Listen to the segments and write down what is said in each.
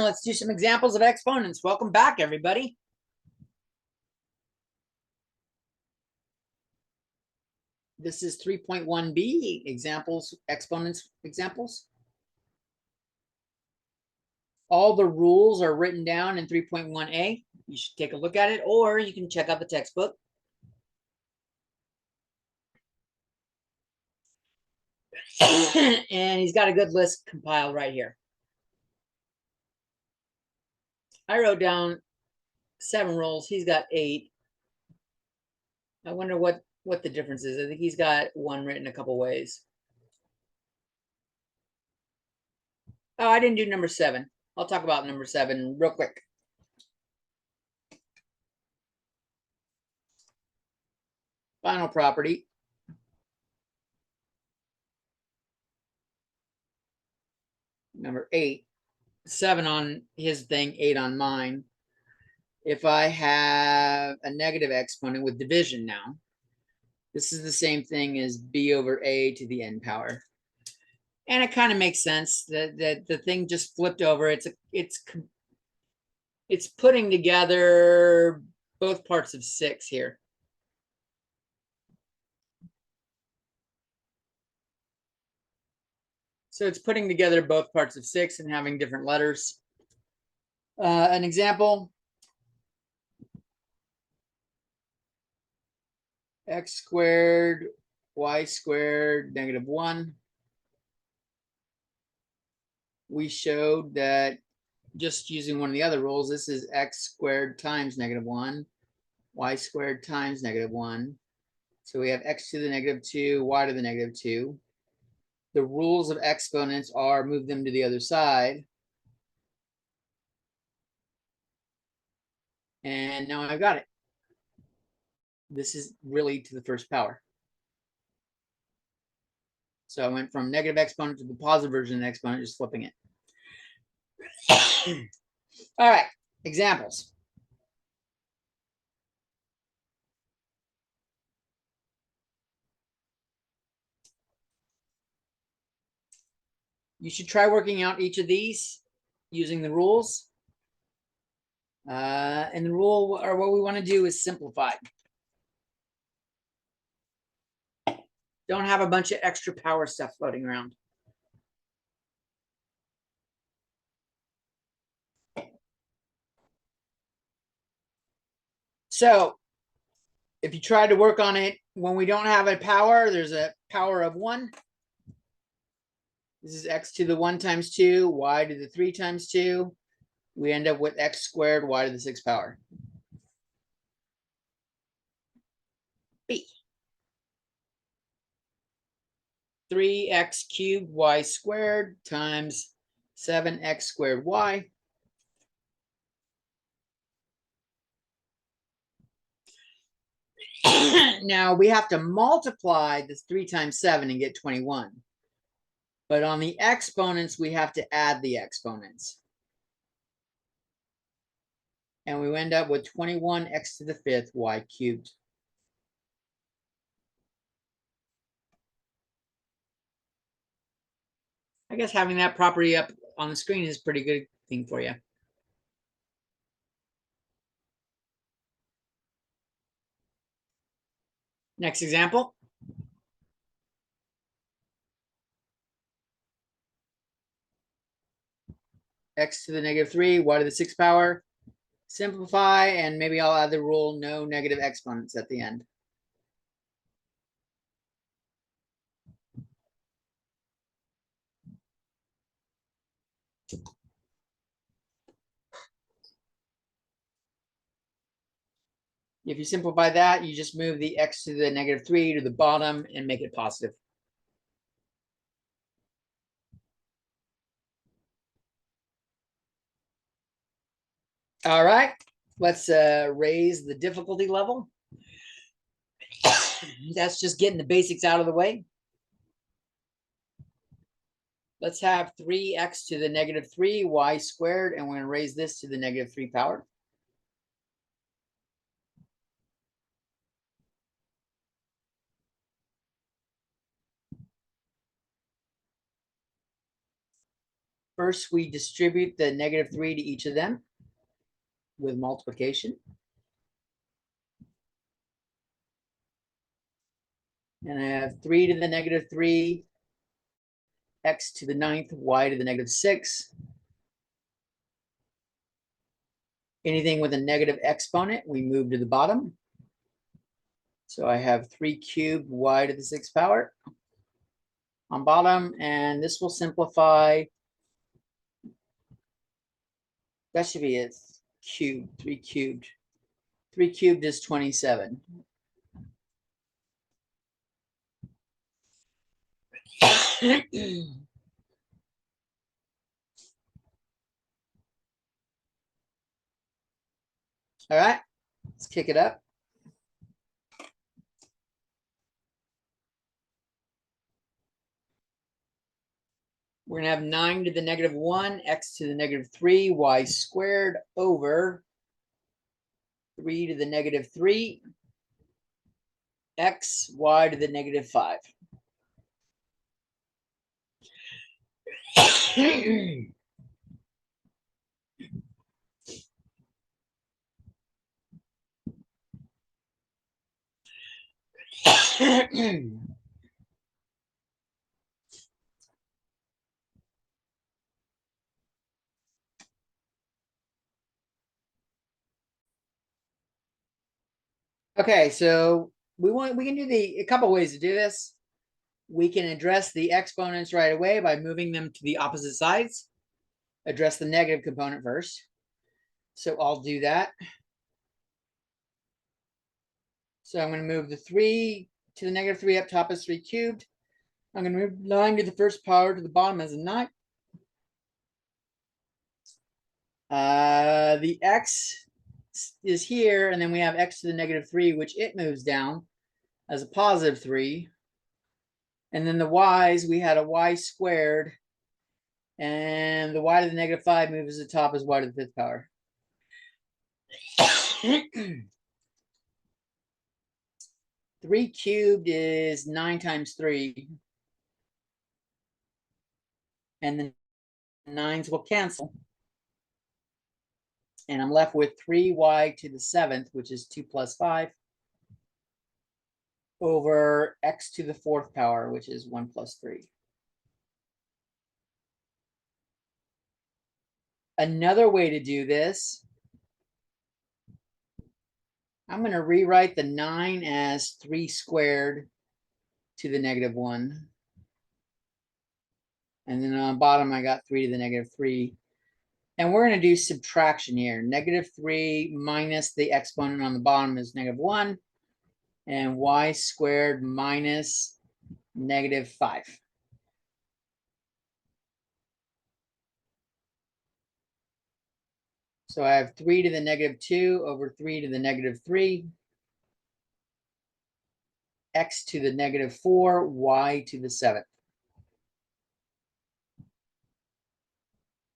Let's do some examples of exponents. Welcome back, everybody. This is 3.1b, examples, exponents, examples. All the rules are written down in 3.1a. You should take a look at it, or you can check out the textbook. And he's got a good list compiled right here. I wrote down 7 rules. He's got 8. I wonder what the difference is. I think he's got one written a couple ways. Oh, I didn't do number 7. I'll talk about number 7 real quick. Final property. Number 8. 7 on his thing, 8 on mine. If I have a negative exponent with division now, this is the same thing as b over a to the n power. And it kind of makes sense that the thing just flipped over. It's putting together both parts of 6 here. So it's putting together both parts of 6 and having different letters. An example. X squared, y squared, -1. We showed that just using one of the other rules, this is x squared times -1, y squared times -1. So we have x to the -2, y to the -2. The rules of exponents are move them to the other side. And now I've got it. This is really to the first power. So I went from negative exponent to the positive version of the exponent, just flipping it. All right, examples. You should try working out each of these using the rules. And the rule, or what we want to do, is simplify. Don't have a bunch of extra power stuff floating around. So if you try to work on it when we don't have a power, there's a power of 1. This is x to the 1 times 2, y to the 3 times 2. We end up with x squared, y to the 6th power. B. 3x cubed y squared times 7x squared y. Now we have to multiply this 3 times 7 and get 21. But on the exponents, we have to add the exponents. And we end up with 21x to the 5th y cubed. I guess having that property up on the screen is a pretty good thing for you. Next example. X to the -3, y to the 6th power. Simplify, and maybe I'll add the rule no negative exponents at the end. If you simplify that, you just move the x to the -3 to the bottom and make it positive. All right, let's raise the difficulty level. That's just getting the basics out of the way. Let's have 3x to the -3 y squared, and we're going to raise this to the -3 power. First, we distribute the -3 to each of them with multiplication. And I have 3 to the -3, x to the 9th, y to the -6. Anything with a negative exponent, we move to the bottom. So I have 3 cubed y to the 6th power on bottom, and this will simplify. That should be it. Cubed, 3 cubed. 3 cubed is 27. All right, let's kick it up. We're going to have 9 to the -1, x to the -3, y squared over 3 to the -3, x, y to the -5. Okay, so we can do a couple ways to do this. We can address the exponents right away by moving them to the opposite sides. Address the negative component first. So I'll do that. So I'm going to move the 3 to the -3 up top as 3 cubed. I'm going to move 9 to the first power to the bottom as a 9. The x is here, and then we have x to the -3, which it moves down as a +3. And then the y's, we had a y squared, and the y to the -5 moves to the top as y to the 5th power. 3 cubed is 9 times 3. And the 9s will cancel. And I'm left with 3y to the 7th, which is 2 plus 5, over x to the 4th power, which is 1 plus 3. Another way to do this, I'm going to rewrite the 9 as 3 squared to the -1. And then on the bottom, I got 3 to the -3. And we're going to do subtraction here. -3 minus the exponent on the bottom is -1. And y squared minus -5. So I have 3 to the -2 over 3 to the -3. X to the -4, y to the 7th.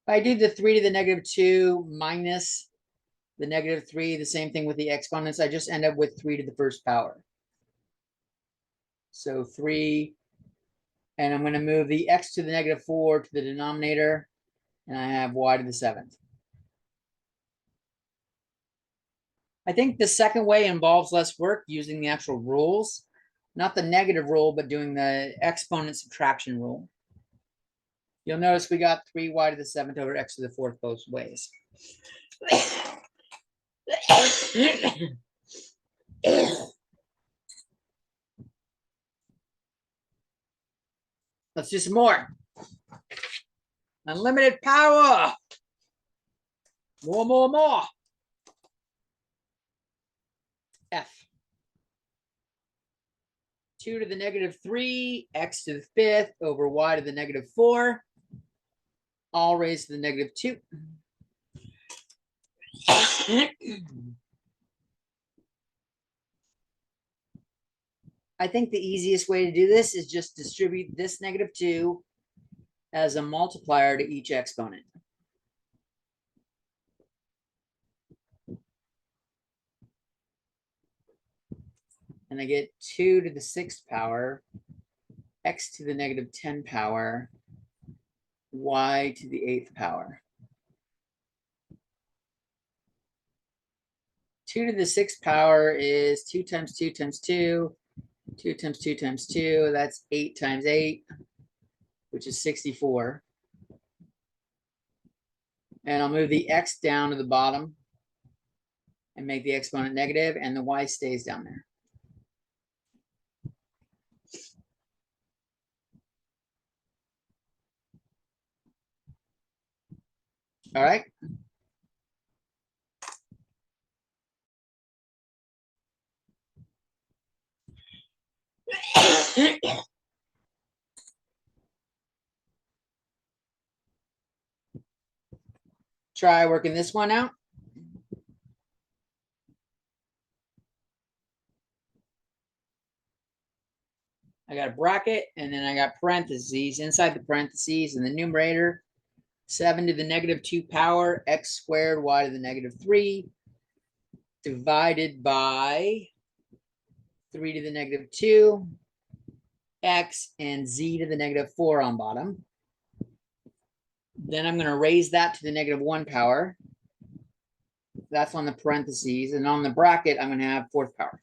If I do the 3 to the -2 minus the -3, the same thing with the exponents, I just end up with 3 to the first power. So 3, and I'm going to move the x to the -4 to the denominator, and I have y to the 7th. I think the second way involves less work using the actual rules, not the negative rule, but doing the exponent subtraction rule. You'll notice we got 3y to the 7th over x to the 4th both ways. Let's do some more. Unlimited power. More. F. 2 to the -3, x to the 5th over y to the -4, all raised to the -2. I think the easiest way to do this is just distribute this -2 as a multiplier to each exponent. And I get 2 to the 6th power, x to the -10 power, y to the 8th power. 2 to the 6th power is 2 times 2 times 2. 2 times 2 times 2, that's 8 times 8, which is 64. And I'll move the x down to the bottom and make the exponent negative, and the y stays down there. All right. Try working this one out. I got a bracket, and then I got parentheses. Inside the parentheses in the numerator, 7 to the negative 2 power, x squared, y to the negative 3, divided by 3 to the negative 2, x, and z to the negative 4 on bottom. Then I'm going to raise that to the negative 1 power. That's on the parentheses. And on the bracket, I'm going to have 4th power.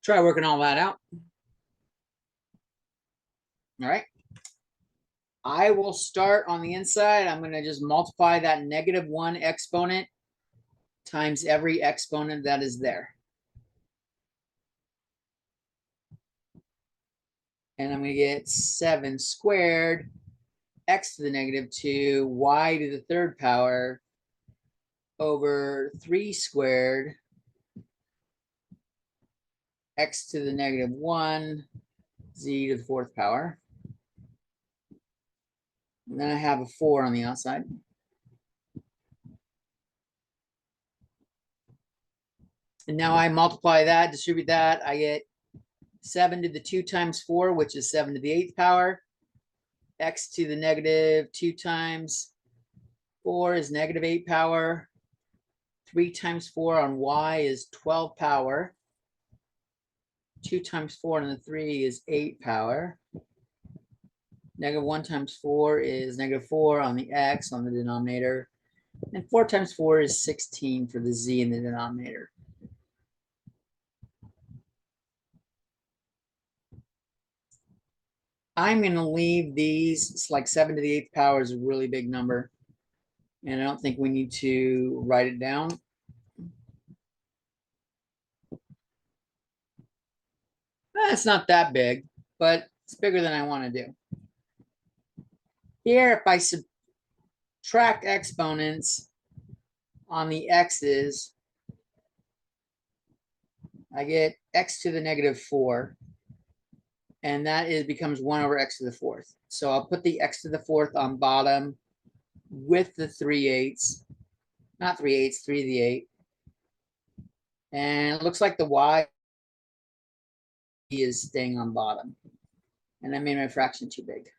Try working all that out. All right. I will start on the inside. I'm going to just multiply that negative 1 exponent times every exponent that is there. And I'm going to get 7 squared, x to the negative 2, y to the 3rd power, over 3 squared, x to the negative 1, z to the 4th power. And then I have a 4 on the outside. And now I multiply that, distribute that. I get 7 to the 2 times 4, which is 7 to the 8th power. X to the negative 2 times 4 is negative 8 power. 3 times 4 on y is 12 power. 2 times 4 on the 3 is 8 power. Negative 1 times 4 is negative 4 on the x on the denominator. And 4 times 4 is 16 for the z in the denominator. I'm going to leave these. It's like 7 to the 8th power is a really big number. And I don't think we need to write it down. It's not that big, but it's bigger than I want to do. Here, if I subtract exponents on the x's, I get x to the negative 4. And that becomes 1 over x to the 4th. So I'll put the x to the 4th on bottom with the 3/8. Not 3/8, 3 to the 8. And it looks like the y is staying on bottom. And I made my fraction too big.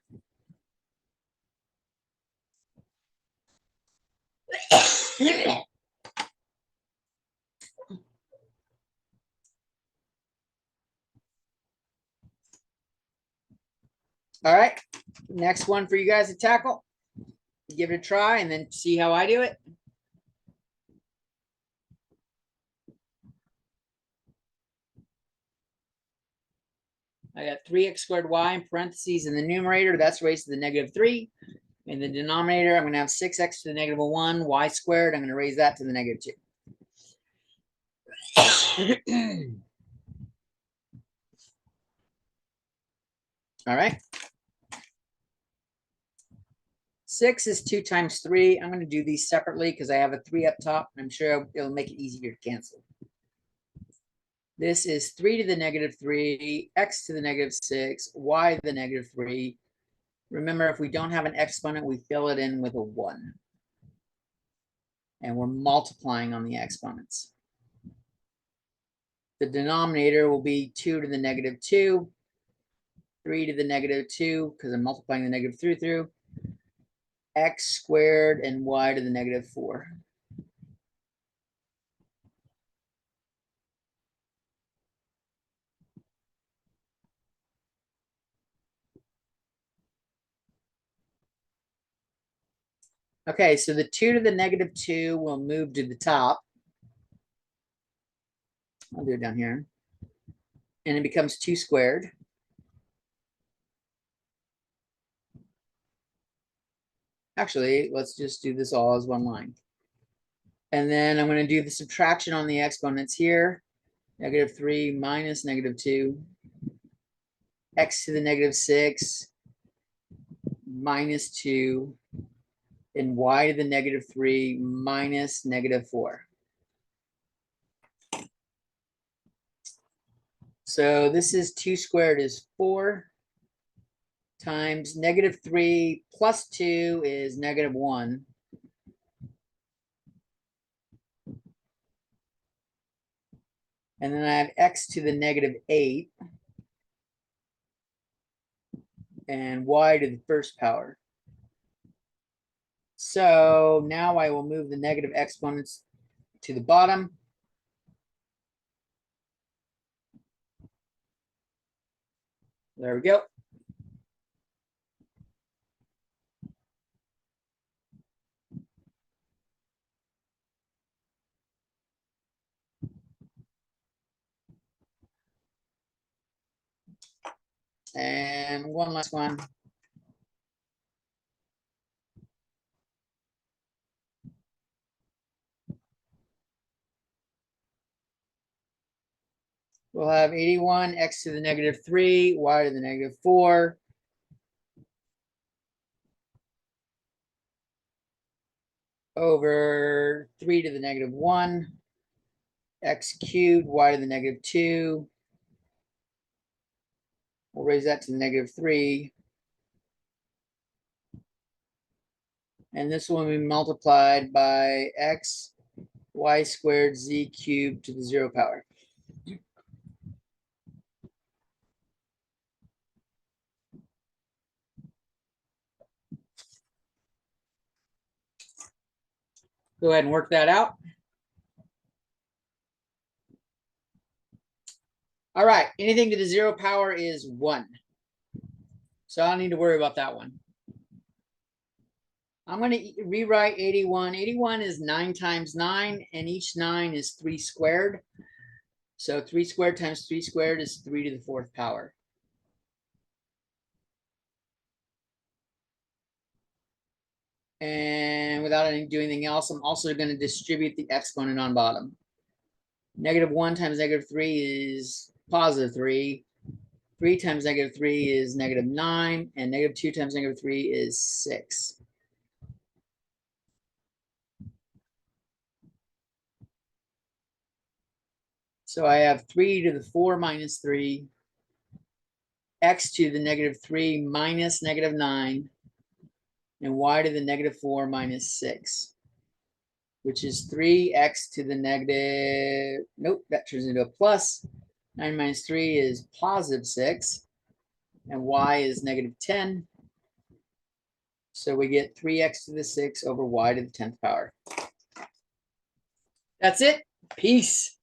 All right, next one for you guys to tackle. Give it a try and then see how I do it. I got 3x squared y in parentheses in the numerator. That's raised to the negative 3. In the denominator, I'm going to have 6x to the negative 1, y squared. I'm going to raise that to the negative 2. All right. 6 is 2 times 3. I'm going to do these separately because I have a 3 up top. I'm sure it'll make it easier to cancel. This is 3 to the negative 3, x to the negative 6, y to the negative 3. Remember, if we don't have an exponent, we fill it in with a 1. And we're multiplying on the exponents. The denominator will be 2 to the negative 2, 3 to the negative 2, because I'm multiplying the negative 3 through, x squared and y to the negative 4. Okay, so the 2 to the negative 2 will move to the top. I'll do it down here. And it becomes 2 squared. Actually, let's just do this all as one line. And then I'm going to do the subtraction on the exponents here. Negative 3 minus negative 2. X to the negative 6 minus 2. And y to the negative 3 minus negative 4. So this is 2 squared is 4 times negative 3 plus 2 is negative 1. And then I have x to the negative 8 and y to the first power. So now I will move the negative exponents to the bottom. There we go. And one last one. We'll have 81 x to the negative 3, y to the negative 4. Over 3 to the negative 1. X cubed, y to the negative 2. We'll raise that to the negative 3. And this will be multiplied by x, y squared, z cubed to the 0 power. Go ahead and work that out. All right, anything to the 0 power is 1. So I don't need to worry about that one. I'm going to rewrite 81. 81 is 9 times 9, and each 9 is 3 squared. So 3 squared times 3 squared is 3 to the 4th power. And without doing anything else, I'm also going to distribute the exponent on bottom. Negative 1 times negative 3 is positive 3. 3 times negative 3 is negative 9. And negative 2 times negative 3 is 6. So I have 3 to the 4 minus 3. X to the negative 3 minus negative 9. And y to the negative 4 minus 6. Which is 3x to the negative, nope, that turns into a plus. 9 minus 3 is positive 6. And y is negative 10. So we get 3x to the 6 over y to the 10th power. That's it. Peace.